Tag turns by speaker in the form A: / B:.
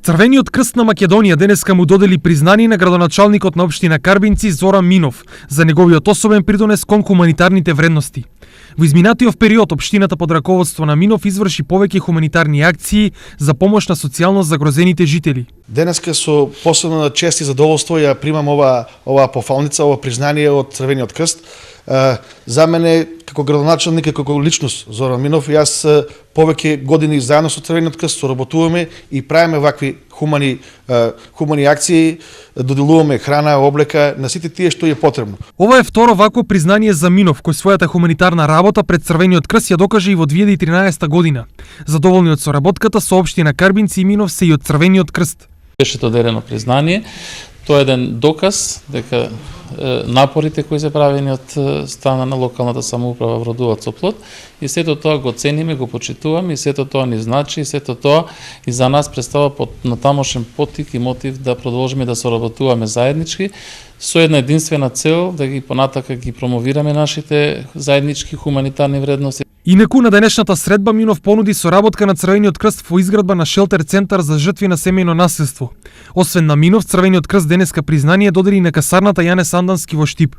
A: Црвениот крст на Македонија денеска му додели признание на градоначалникот на општина Карбинци Зоран Минов за неговиот особен придонес кон хуманитарните вредности. Во изминатиот период општината под раководство на Минов изврши повеќе хуманитарни акции за помош на социјално загрозените жители.
B: Денеска со посебна чест и задоволство ја примам ова пофалница, ова признание од Црвениот крст. За мене како градоначалник и како личност Зоран Минов, јас повеќе години заедно со Црвениот крст соработуваме и правиме вакви хумани акции, доделуваме храна, облека на сите тие што е потребно.
A: Ова е второ вакво признание за Минов, кој својата хуманитарна работа пред Црвениот крст ја докаже и во 2013 година. Задоволни од соработката со општина Карбинци и Минов се и од Црвениот крст.
C: Беше доделено признание. Тоа е еден доказ дека напорите кои се правени од страна на локалната самоуправа вродуваат со плод и сето тоа го цениме, го почитуваме и сето тоа ни значи и сето тоа и за нас представа натамошен поттик и мотив да продолжиме да соработуваме заеднички со една единствена цел да ги понатака ги промовираме нашите заеднички хуманитарни вредности.
A: Инаку на денешната средба Минов понуди соработка на Црвениот крст во изградба на шелтер центар за жртви на семејно насилство. Освен на Минов, Црвениот крст денеска признание додели на касарната Јане Сандански во Штип.